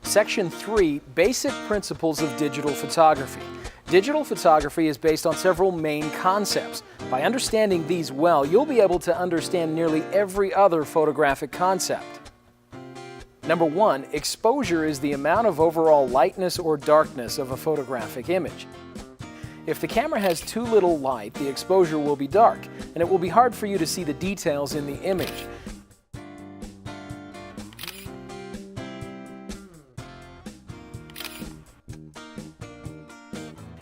Section 3, Basic Principles of Digital Photography. Digital photography is based on several main concepts. By understanding these well, you'll be able to understand nearly every other photographic concept. Number 1, exposure is the amount of overall lightness or darkness of a photographic image. If the camera has too little light, the exposure will be dark, and it will be hard for you to see the details in the image.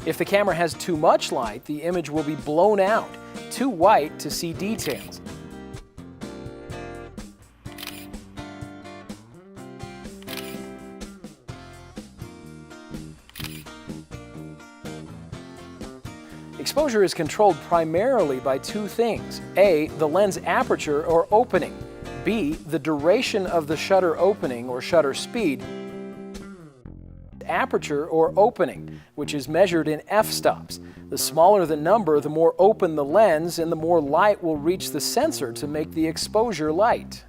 If the camera has too much light, the image will be blown out, too white to see details. Exposure is controlled primarily by two things: A, the lens aperture or opening; B, the duration of the shutter opening or shutter speed. Aperture or opening, which is measured in f-stops. The smaller the number, the more open the lens and the more light will reach the sensor to make the exposure light.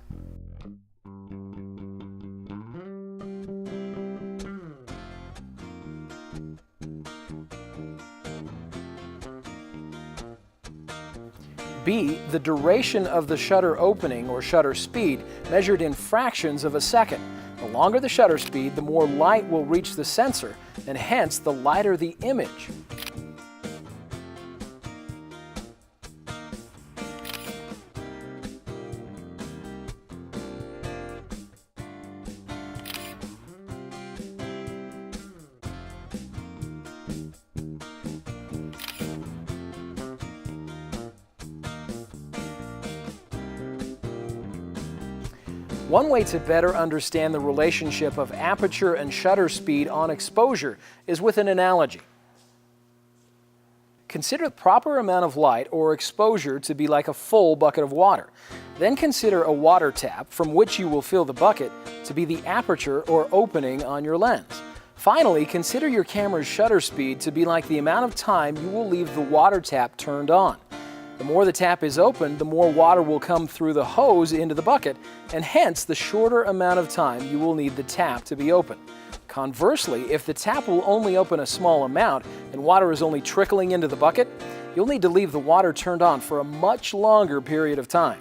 B, the duration of the shutter opening or shutter speed, measured in fractions of a second. The longer the shutter speed, the more light will reach the sensor, and hence the lighter the image. One way to better understand the relationship of aperture and shutter speed on exposure is with an analogy. Consider the proper amount of light or exposure to be like a full bucket of water. Then consider a water tap from which you will fill the bucket to be the aperture or opening on your lens. Finally, consider your camera's shutter speed to be like the amount of time you will leave the water tap turned on. The more the tap is opened, the more water will come through the hose into the bucket, and hence the shorter amount of time you will need the tap to be open. Conversely, if the tap will only open a small amount and water is only trickling into the bucket, you'll need to leave the water turned on for a much longer period of time.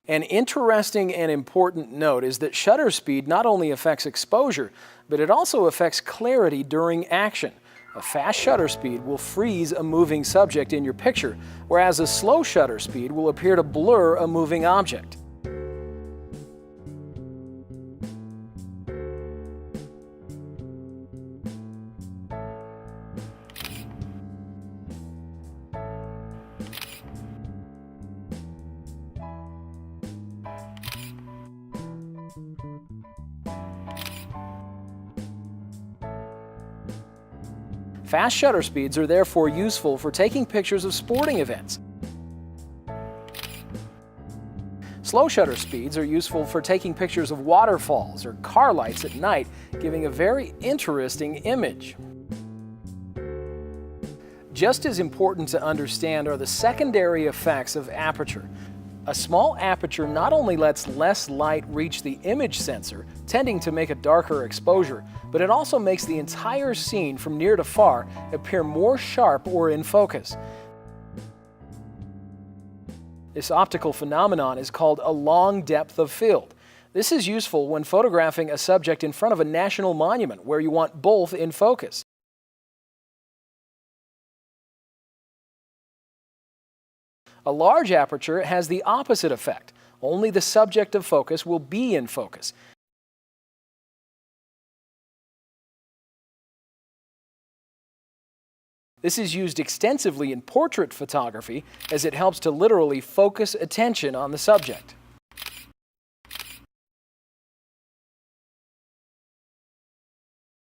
An interesting and important note is that shutter speed not only affects exposure, but it also affects clarity during action. A fast shutter speed will freeze a moving subject in your picture, whereas a slow shutter speed will appear to blur a moving object. Fast shutter speeds are therefore useful for taking pictures of sporting events. Slow shutter speeds are useful for taking pictures of waterfalls or car lights at night, giving a very interesting image. Just as important to understand are the secondary effects of aperture. A small aperture not only lets less light reach the image sensor, tending to make a darker exposure, but it also makes the entire scene from near to far appear more sharp or in focus. This optical phenomenon is called a long depth of field. This is useful when photographing a subject in front of a national monument where you want both in focus. A large aperture has the opposite effect. Only the subject of focus will be in focus. This is used extensively in portrait photography as it helps to literally focus attention on the subject.